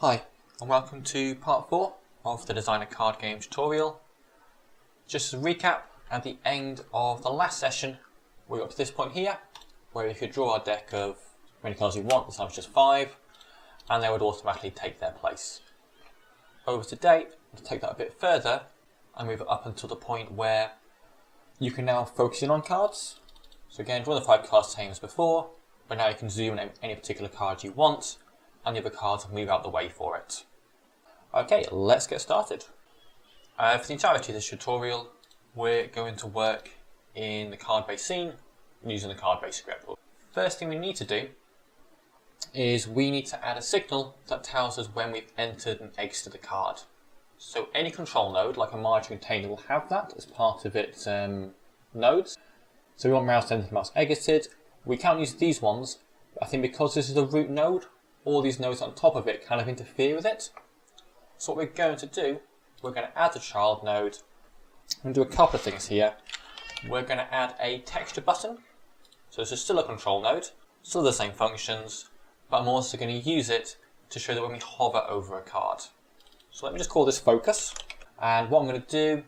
Hi, and welcome to part 4 of the Design a Card Game tutorial. Just as a recap, at the end of the last session, we got to this point here, where we could draw our deck of many cards we want, this time it's just 5, and they would automatically take their place. Over today, to take that a bit further, and move it up until the point where you can now focus in on cards. So again, draw the 5 cards same as before, but now you can zoom in any particular card you want, and the other cards move out the way for it. Okay, let's get started. For the entirety of this tutorial, we're going to work in the card-based scene using the card-based script. First thing we need to do is we need to add a signal that tells us when we've entered and exited the card. So any control node, like a margin container, will have that as part of its nodes. So we want mouse entered, mouse exited. We can't use these ones, but I think because this is a root node, all these nodes on top of it kind of interfere with it. So what we're going to do, we're going to add a child node. I'm going to do a couple of things here. We're going to add a texture button. So this is still a control node, still the same functions, but I'm also going to use it to show that when we hover over a card. So let me just call this focus. And what I'm going to do,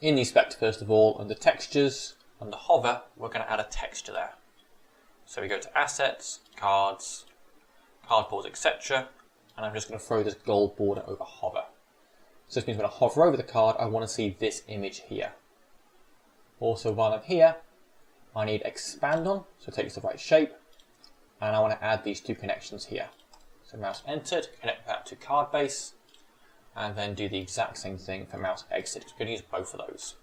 in the inspector first of all, under textures, under hover, we're going to add a texture there. So we go to assets, cards, cardboards, etc. And I'm just going to throw this gold border over hover. So this means when I hover over the card, I want to see this image here. Also, while I'm here, I need expand on, so it takes the right shape. And I want to add these two connections here. So mouse entered, connect that to card base, and then do the exact same thing for mouse exit. I'm going to use both of those.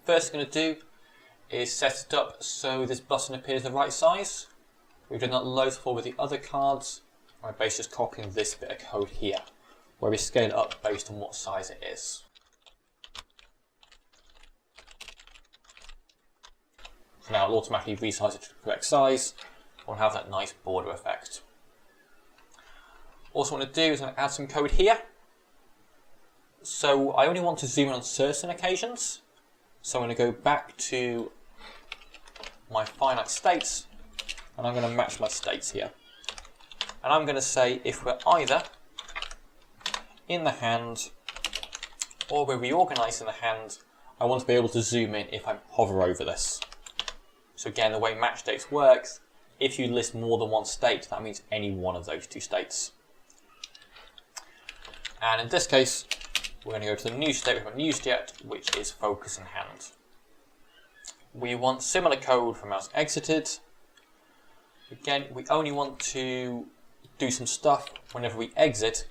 First thing I'm going to do is set it up so this button appears the right size. We've done that loads before with the other cards. I'm basically just copying this bit of code here, where we scale it up based on what size it is. So now it'll automatically resize it to the correct size. We'll have that nice border effect. Also what I'm going to do is I'm going to add some code here. So I only want to zoom in on certain occasions. So I'm going to go back to my finite states, and I'm going to match my states here. And I'm going to say if we're either in the hand or we're reorganizing the hand, I want to be able to zoom in if I hover over this. So again, the way match states works, if you list more than one state, that means any one of those two states. And in this case, we're going to go to the new state we haven't used yet, which is focus in hand. We want similar code for mouse exited. Again, we only want to do some stuff whenever we exit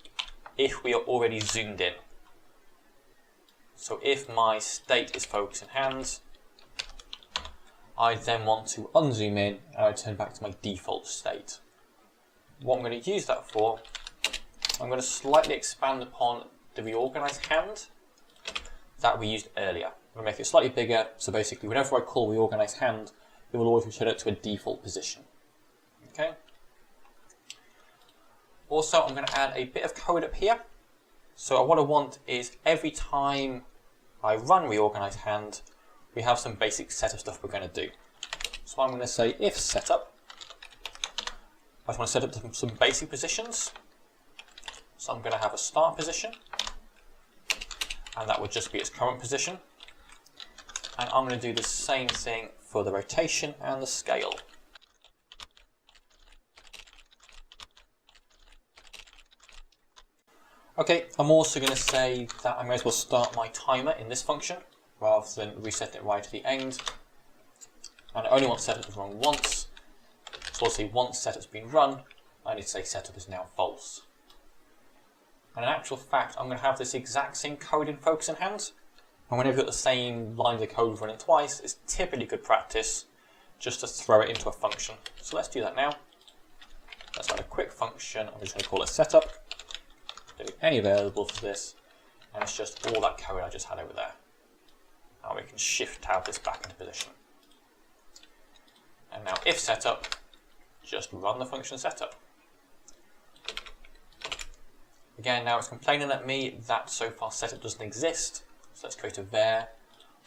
if we are already zoomed in. So if my state is focus in hand, I then want to unzoom in and I turn back to my default state. What I'm going to use that for, I'm going to slightly expand upon the reorganize hand that we used earlier. I'm going to make it slightly bigger, so basically whenever I call reorganize hand, it will always return it to a default position. Okay. Also, I'm going to add a bit of code up here. So what I want is every time I run reorganize hand, we have some basic setup stuff we're going to do. So I'm going to say if setup. I just want to set up some basic positions. So I'm going to have a start position, and that would just be its current position. And I'm going to do the same thing for the rotation and the scale. Okay, I'm also going to say that I may as well start my timer in this function rather than reset it right at the end. And I only want setup to run once. So I'll say once setup's been run, I need to say setup is now false. And in actual fact, I'm going to have this exact same code in focus in hand. And whenever you've got the same lines of code running twice, it's typically good practice just to throw it into a function. So let's do that now. Let's add a quick function. I'm just going to call it setup. Do any variable for this, and it's just all that code I just had over there. Now we can shift tab this back into position. And now if setup, just run the function setup. Again, now it's complaining at me that so far setup doesn't exist. So let's create a var.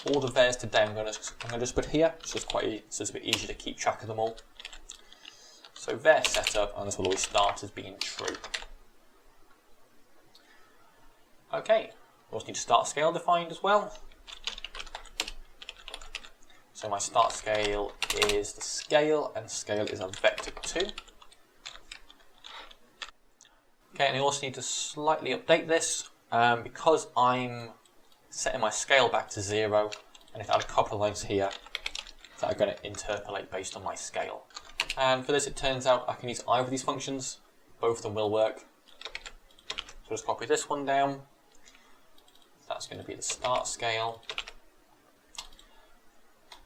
All the vars today I'm going to just put here. So it's a bit easier to keep track of them all. So var setup, and this will always start as being true. Okay, we also need to start scale defined as well. So my start scale is the scale, and scale is a vector 2. Okay, and I also need to slightly update this because I'm setting my scale back to 0, and if I add a couple of lines here that are going to interpolate based on my scale. And for this, it turns out I can use either of these functions. Both of them will work. So just copy this one down. That's going to be the start scale.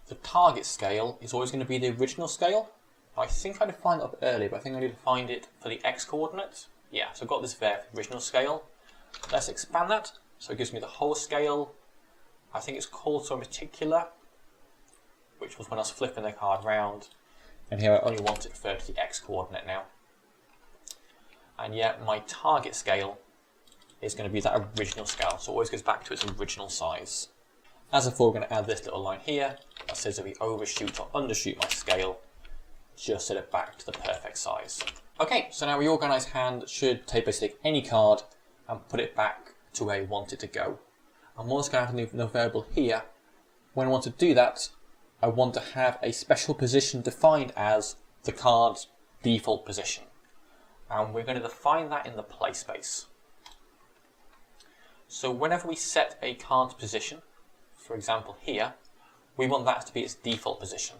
The target scale is always going to be the original scale. I think I defined it up earlier, but I think I need to find it for the x coordinate. Yeah, so I've got this there for the original scale. Let's expand that. So it gives me the whole scale. I think it's called so particular, which was when I was flipping the card round. And here I only want it referred to the x coordinate now. And yet my target scale is going to be that original scale. So it always goes back to its original size. As before, we're going to add this little line here that says if we overshoot or undershoot my scale, just set it back to the perfect size. Okay, so now Reorganize Hand should basically take any card and put it back to where you want it to go. I'm also going to have a new variable here. When I want to do that, I want to have a special position defined as the card's default position. And we're going to define that in the play space. So whenever we set a card's position, for example here, we want that to be its default position.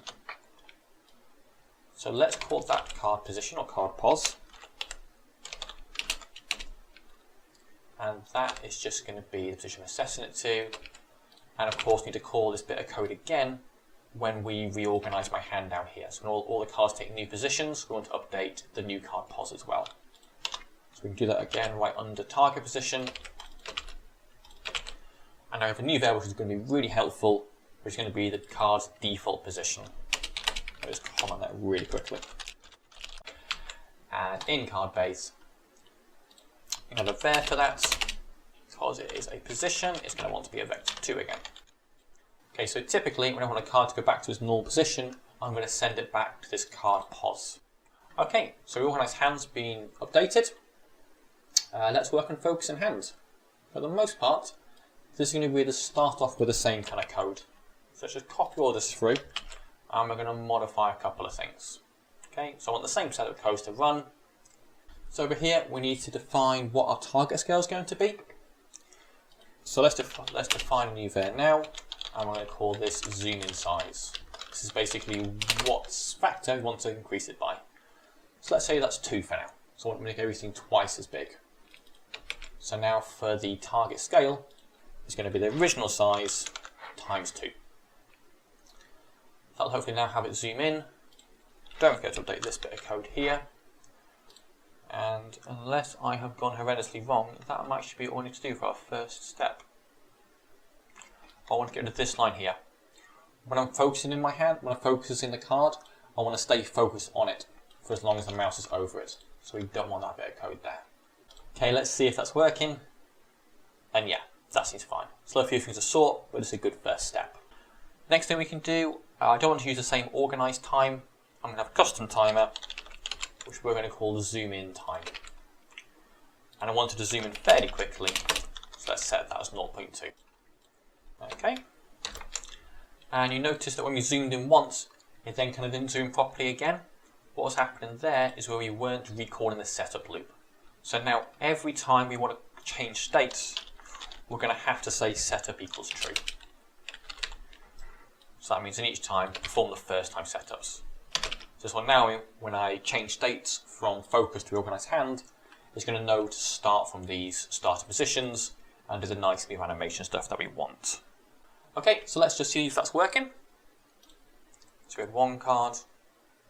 So let's call that card position or card pos. And that is just going to be the position we're setting it to. And of course, we need to call this bit of code again when we reorganize my hand down here. So when all the cards take new positions, we want to update the new card pos as well. So we can do that again right under target position. And I have a new variable which is going to be really helpful, which is going to be the card's default position. I'll just comment that really quickly. And in card base, I'm going to have a var for that, because it is a position, it's going to want to be a vector 2 again. Okay, so typically when I want a card to go back to its normal position, I'm going to send it back to this card pos. Okay, so Reorganize Hand's been updated. Let's work on focusing hands. For the most part, this is going to be to start off with the same kind of code. So let's just copy all this through, and we're going to modify a couple of things. Okay, so I want the same set of codes to run. So over here, we need to define what our target scale is going to be. So let's define a new var now, and we're going to call this zoom in size. This is basically what factor we want to increase it by. So let's say that's 2 for now. So I want to make everything twice as big. So now for the target scale, it's going to be the original size times 2. That'll hopefully now have it zoom in. Don't forget to update this bit of code here. And unless I have gone horrendously wrong, that might actually be all we need to do for our first step. I want to get rid of this line here. When I'm focusing in my hand, when I'm focusing the card, I want to stay focused on it for as long as the mouse is over it. So we don't want that bit of code there. Okay, let's see if that's working. And yeah, that seems fine. Still a few things to sort, but it's a good first step. Next thing we can do, I don't want to use the same organize time. I'm going to have a custom timer, which we're going to call the zoom in time. And I wanted to zoom in fairly quickly, so let's set that as 0.2. Okay. And you notice that when we zoomed in once, it then kind of didn't zoom properly again. What was happening there is where we weren't recalling the setup loop. So now every time we want to change states, we're going to have to say setup equals true. So that means in each time, perform the first time setups. So this one now, when I change states from focus to reorganize hand, it's going to know to start from these starter positions and do the nice bit of animation stuff that we want. Okay, so let's just see if that's working. So we had one card.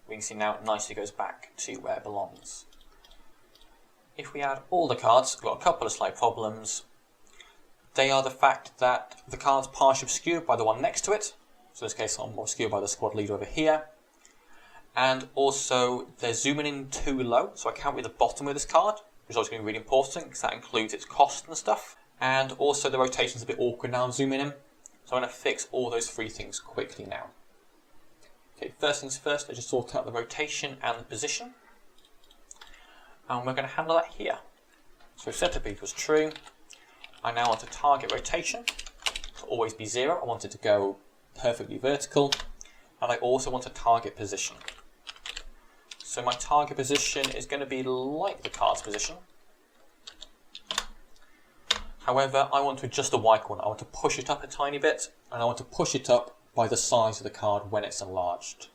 We can see now it nicely goes back to where it belongs. If we add all the cards, we've got a couple of slight problems. They are the fact that the card's partially obscured by the one next to it. So in this case, I'm obscured by the squad leader over here. And also, they're zooming in too low, so I can't read the bottom of this card, which is always going to be really important because that includes its cost and stuff. And also, the rotation's a bit awkward now, I'm zooming in. So I'm going to fix all those three things quickly now. Okay, first things first, let's just sort out the rotation and the position. And we're going to handle that here. So setup equals true. I now want a target rotation to always be 0. I want it to go perfectly vertical. And I also want a target position. So my target position is going to be like the card's position. However, I want to adjust the Y coordinate. I want to push it up a tiny bit, and I want to push it up by the size of the card when it's enlarged.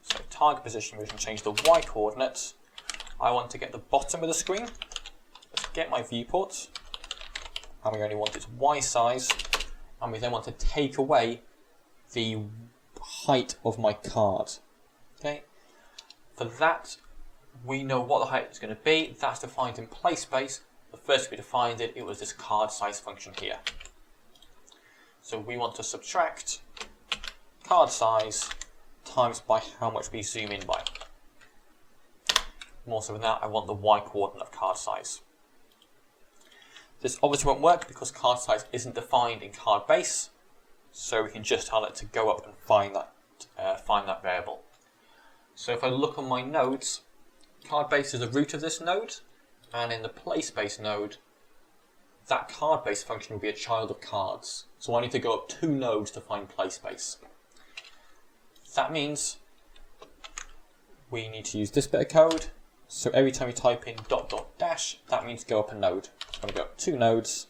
So target position, we can change the Y coordinate. I want to get the bottom of the screen. Let's get my viewport. And we only want its Y size. And we then want to take away the height of my card. Okay. For that, we know what the height is going to be. That's defined in play space. The first we defined it, it was this card size function here. So we want to subtract card size times by how much we zoom in by. More so than that, I want the Y coordinate of card size. This obviously won't work because card size isn't defined in card base, so we can just tell it to go up and find that variable. So if I look on my nodes, card base is the root of this node, and in the play space node, that card base function will be a child of cards. So I need to go up 2 nodes to find play space. That means we need to use this bit of code. So every time we type in ... that means go up a node. So I'm going to go up 2 nodes.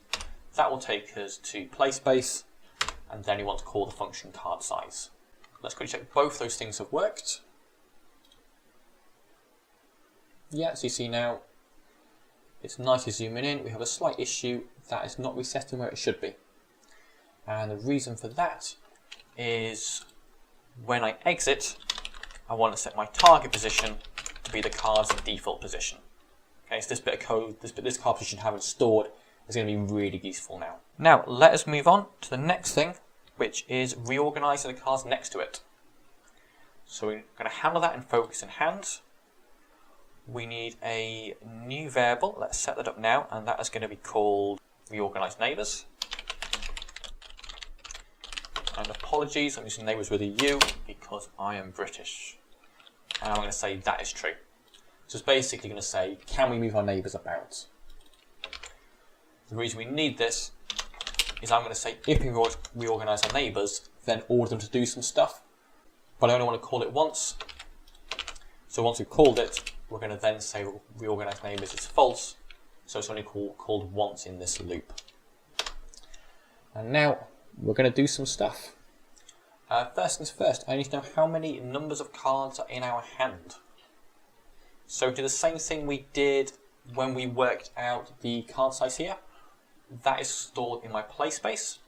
That will take us to play space, and then you want to call the function card size. Let's quickly check both those things have worked. Yeah, so you see now, it's nice to zoom in. We have a slight issue that is not resetting where it should be. And the reason for that is when I exit, I want to set my target position to be the card's default position. Okay, so this bit of code, this card position haven't stored is going to be really useful now. Now, let us move on to the next thing, which is reorganizing the cards next to it. So we're going to handle that in focus and hand. We need a new variable. Let's set that up now, and that is going to be called Reorganize Neighbors. And apologies, I'm using neighbours with a U because I am British. And I'm going to say that is true. So it's basically going to say, can we move our neighbours about? The reason we need this is I'm going to say, if we reorganise our neighbours, then order them to do some stuff. But I only want to call it once. So once we've called it, we're going to then say reorganize neighbors is false, so it's only called once in this loop. And now we're going to do some stuff. First things first, I need to know how many numbers of cards are in our hand. So do the same thing we did when we worked out the card size here. That is stored in my play space.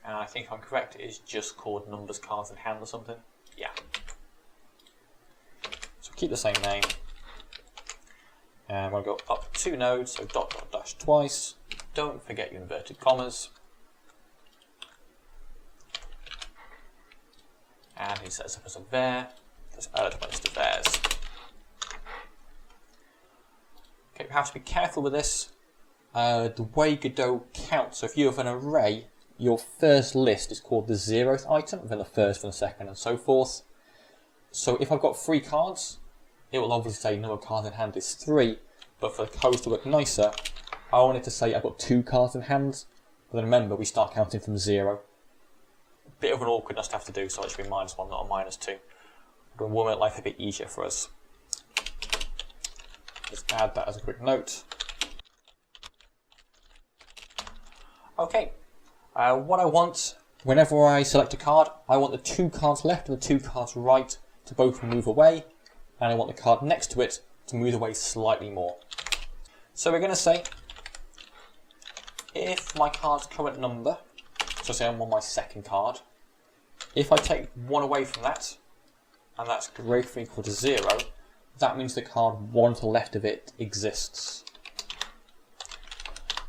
And I think I'm correct, it is just called numbers, cards, and hand or something. Yeah. So keep the same name. And we'll go up 2 nodes, so ... twice. Don't forget your inverted commas. And he sets up as a var. Let's add it to my list of vars. Okay, we have to be careful with this. The way Godot counts, so if you have an array, your first list is called the 0th item, then the first, then the second, and so forth. So if I've got 3 cards, it will obviously say number of cards in hand is 3, but for the code to look nicer, I want it to say I've got 2 cards in hand, but then remember we start counting from 0. Bit of an awkwardness to have to do, so it should be -1, not a -2. But we'll make life a bit easier for us. Let's add that as a quick note. Okay, what I want, whenever I select a card, I want the 2 cards left and the 2 cards right to both move away, and I want the card next to it to move away slightly more. So we're going to say, if my card's current number, so say I'm on my second card, if I take 1 away from that, and that's greater than or equal to 0, that means the card 1 to the left of it exists.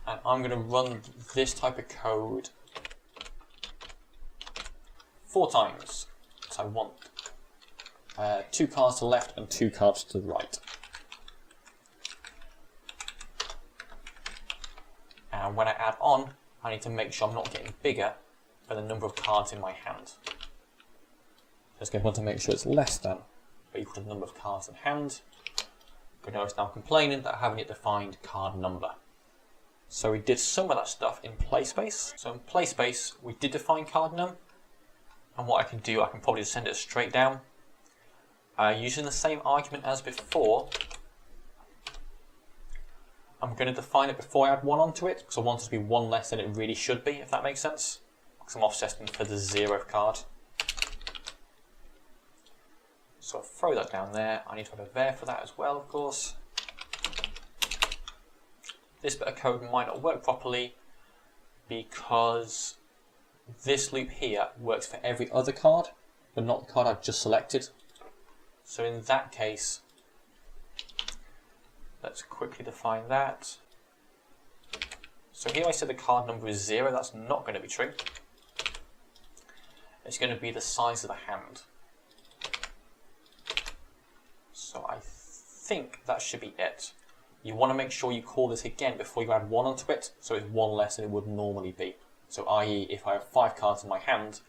And I'm going to run this type of code 4 times. So I want 2 cards to the left and 2 cards to the right. And when I add on, I need to make sure I'm not getting bigger than the number of cards in my hand. Just going to want to make sure it's less than or equal to the number of cards in hand. Godot is now complaining that I haven't yet defined card number. So we did some of that stuff in play space. So in play space, we did define card num. And what I can do, I can probably just send it straight down. Using the same argument as before, I'm going to define it before I add 1 onto it, because I want it to be 1 less than it really should be, if that makes sense. Because I'm offsetting for the 0th card. So I'll throw that down there. I need to have a var for that as well, of course. This bit of code might not work properly because this loop here works for every other card, but not the card I've just selected. So in that case, let's quickly define that. So here I said the card number is 0, that's not going to be true. It's going to be the size of the hand. So I think that should be it. You want to make sure you call this again before you add 1 onto it, so it's 1 less than it would normally be. So i.e. if I have 5 cards in my hand,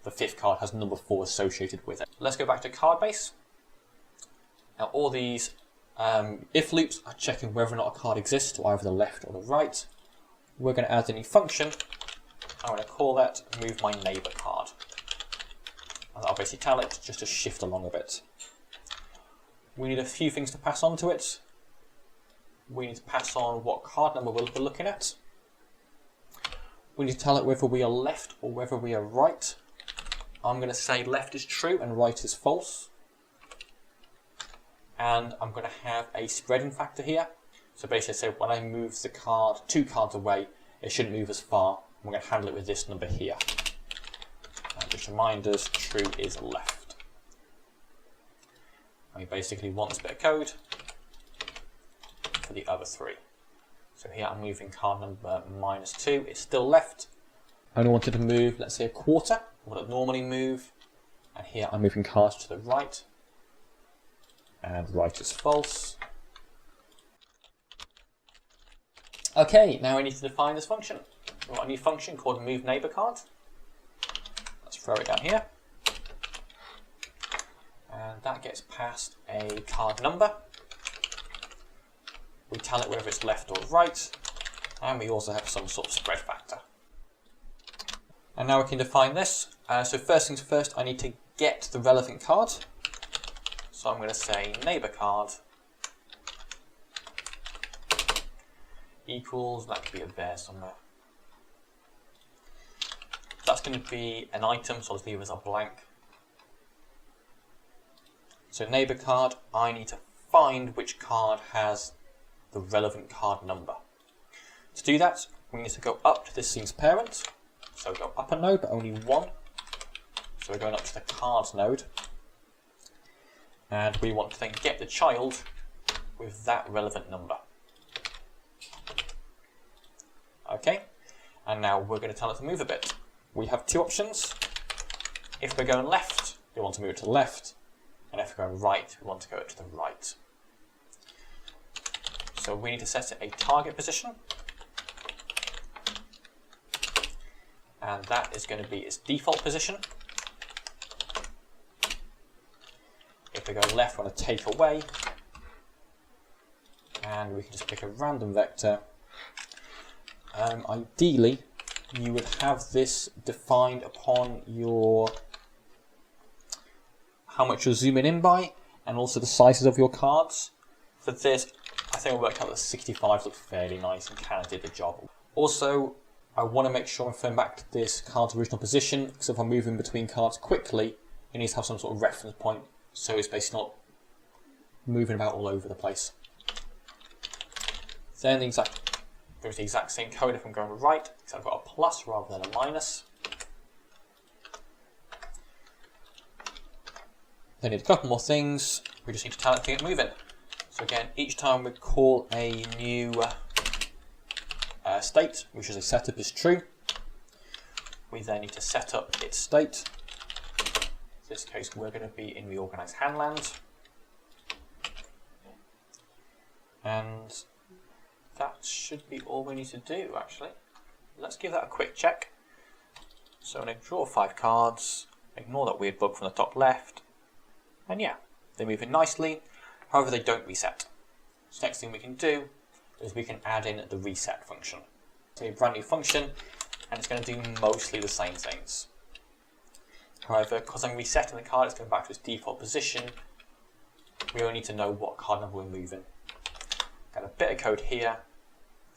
the 5th card has number 4 associated with it. Let's go back to card base. Now all these if loops are checking whether or not a card exists to either the left or the right. We're going to add a new function. I'm going to call that move my neighbor card. And I'll basically tell it just to shift along a bit. We need a few things to pass on to it. We need to pass on what card number we're looking at. We need to tell it whether we are left or whether we are right. I'm going to say left is true and right is false. And I'm going to have a spreading factor here. So basically I say when I move the card 2 cards away, it shouldn't move as far. We're going to handle it with this number here. And just remind us, true is left. And we basically want this bit of code for the other 3. So here I'm moving card number -2, it's still left. I only wanted to move, let's say, a quarter, what it normally move. And here I'm moving cards to the right. And right is false. Okay, now we need to define this function. We've got a new function called move neighbor card. Let's throw it down here. And that gets passed a card number. We tell it whether it's left or right. And we also have some sort of spread factor. And now we can define this. So first things first, I need to get the relevant card. So I'm going to say neighbor card equals, that could be a var somewhere. That's going to be an item, so I'll just leave it as a blank. So neighbor card, I need to find which card has the relevant card number. To do that, we need to go up to this scene's parent. So go up a node, but only 1. So we're going up to the cards node. And we want to then get the child with that relevant number. Okay, and now we're going to tell it to move a bit. We have 2 options. If we're going left, we want to move it to the left. And if we're going right, we want to go to the right. So we need to set it a target position. And that is going to be its default position. If we go left, we want to take away. And we can just pick a random vector. Ideally, you would have this defined upon your how much you're zooming in by, and also the sizes of your cards. For this, I think I worked out that 65 looked fairly nice and kind of did the job. Also, I want to make sure I'm referring back to this card's original position, because if I'm moving between cards quickly, it needs to have some sort of reference point, so it's basically not moving about all over the place. Then there's the exact same code if I'm going right, except I've got a plus rather than a minus. Then need a couple more things. We just need to tell it to get moving. So again, each time we call a new state, which is a setup is true, we then need to set up its state. In this case, we're going to be in Reorganize Handland. And that should be all we need to do, actually. Let's give that a quick check. So I'm going to draw 5 cards, ignore that weird bug from the top left, and yeah, they're moving nicely, however they don't reset. So next thing we can do, is we can add in the reset function. It's a brand new function, and it's going to do mostly the same things. However, because I'm resetting the card, it's going back to its default position. We only need to know what card number we're moving. Got a bit of code here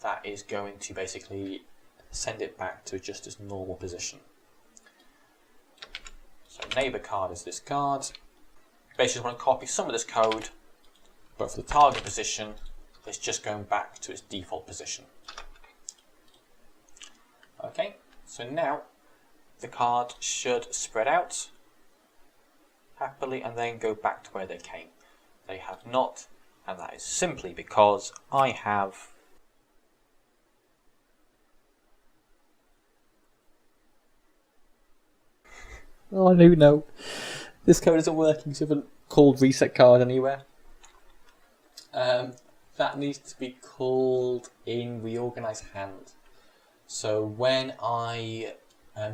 that is going to basically send it back to just its normal position. So neighbor card is this card. Basically want to copy some of this code, but for the target position, it's just going back to its default position. Okay, so now the card should spread out happily and then go back to where they came. They have not, and that is simply because I have oh, I do know. This code isn't working, so I haven't called reset card anywhere. That needs to be called in Reorganize Hand. So when I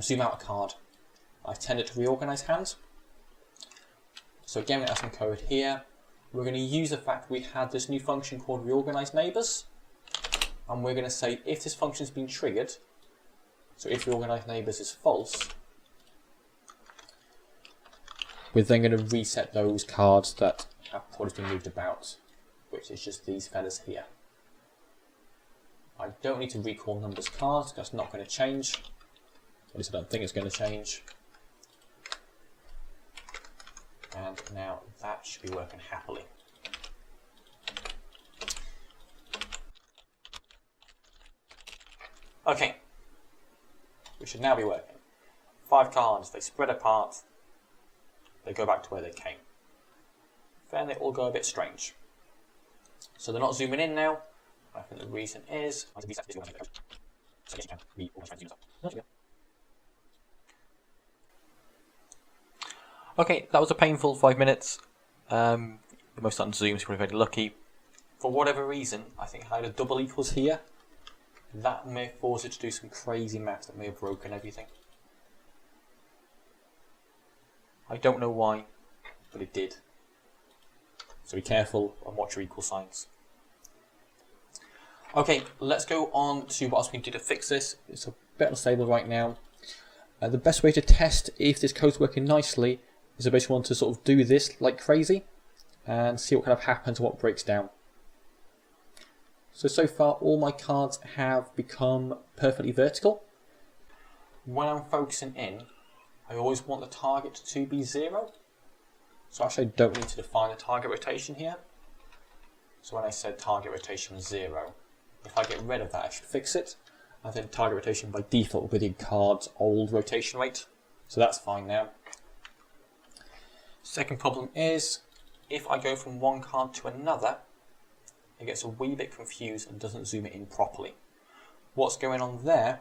zoom out a card, I tend it to Reorganize Hand. So again, we have some code here. We're going to use the fact we had this new function called Reorganize Neighbors, and we're going to say if this function has been triggered, so if Reorganize Neighbors is false, we're then going to reset those cards that have probably been moved about, which is just these fellas here. I don't need to recall numbers cards, that's not going to change. At least I don't think it's going to change. And now that should be working happily. Okay, we should now be working. 5 cards, they spread apart, they go back to where they came. Then they all go a bit strange. So they're not zooming in now. I think the reason is okay, that was a painful 5 minutes. Most on Zoom, so we're very lucky. For whatever reason, I think I had a double equals here. That may force it to do some crazy math that may have broken everything. I don't know why, but it did. So be careful and watch your equal signs. Okay, let's go on to what else we can do to fix this. It's a bit unstable right now. The best way to test if this code's working nicely is I basically want to sort of do this like crazy and see what kind of happens and what breaks down. So far all my cards have become perfectly vertical. When I'm focusing in, I always want the target to be 0. So actually I don't need to define the target rotation here. So when I said target rotation was 0, if I get rid of that I should fix it. And then target rotation by default will be the card's old rotation rate. So that's fine now. Second problem is, if I go from one card to another, it gets a wee bit confused and doesn't zoom it in properly. What's going on there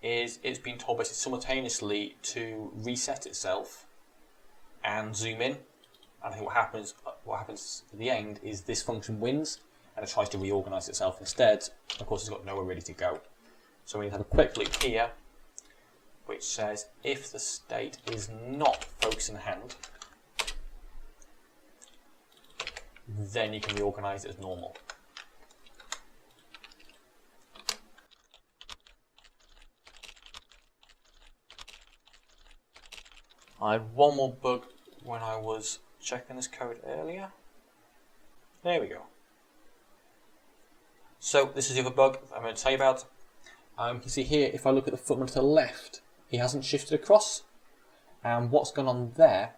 is it's been told basically simultaneously to reset itself and zoom in. And I think what happens at the end is this function wins and it tries to reorganize itself instead. Of course, it's got nowhere ready to go. So we need to have a quick loop here, which says if the state is not focusing the hand, then you can reorganize it as normal. I had one more bug when I was checking this code earlier. There we go. So this is the other bug I'm going to tell you about. You can see here, if I look at the footman to the left, he hasn't shifted across. And what's gone on there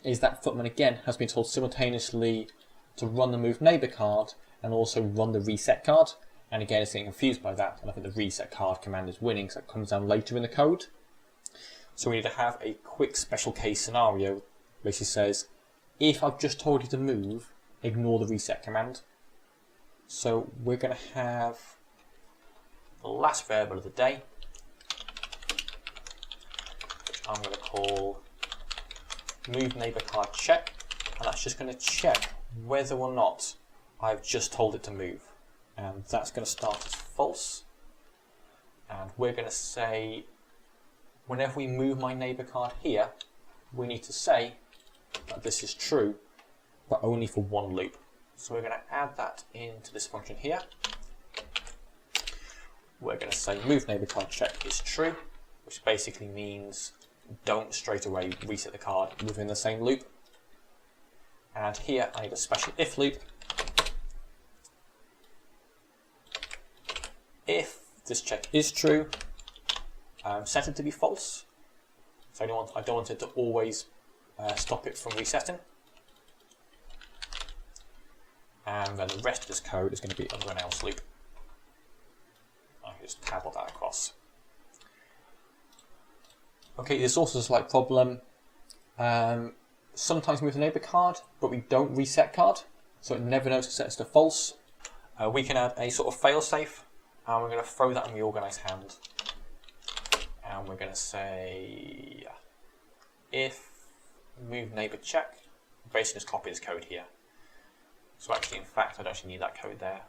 is that footman again has been told simultaneously to run the move neighbor card and also run the reset card. And again, it's getting confused by that. And I think the reset card command is winning, so it comes down later in the code. So we need to have a quick special case scenario, which says, if I've just told you to move, ignore the reset command. So we're going to have the last variable of the day, which I'm going to call move neighbor card check, and that's just going to check whether or not I've just told it to move. And that's going to start as false. And we're going to say, whenever we move my neighbor card here, we need to say that this is true, but only for one loop. So we're going to add that into this function here. We're going to say move neighbor card check is true, which basically means don't straight away reset the card within the same loop. And here I need a special if loop. If this check is true, set it to be false. So I don't want it to always stop it from resetting. And then the rest of this code is going to be under an else loop. I can just tabble that across. Okay, there's also a slight problem. Sometimes we move the neighbor card, but we don't reset card, so it never knows to set it to false. We can add a sort of failsafe, and we're going to throw that in Reorganize hand. And we're going to say if move neighbor check, basically just copy this code here. So actually, in fact, I don't actually need that code there.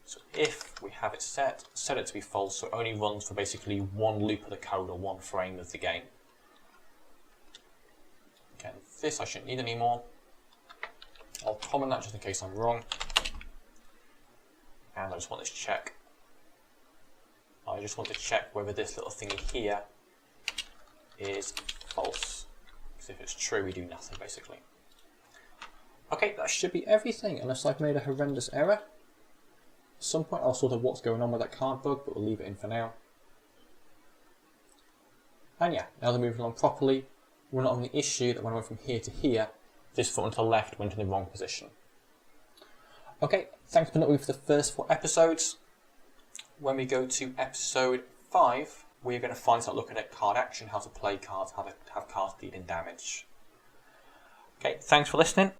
So if we have it set it to be false, so it only runs for basically one loop of the code or one frame of the game. Again, this I shouldn't need anymore. I'll comment that just in case I'm wrong. And I just want this check. I just want to check whether this little thingy here is false. Because if it's true, we do nothing basically. Okay, that should be everything, unless I've made a horrendous error. At some point I'll sort of what's going on with that card bug, but we'll leave it in for now. And yeah, now they're moving along properly. We're not on the issue that when I went from here to here, this foot to the left went in the wrong position. Okay, thanks for with me for the first 4 episodes. When we go to episode 5, we're going to start looking at card action, how to play cards, how to have cards dealing damage. Okay, thanks for listening.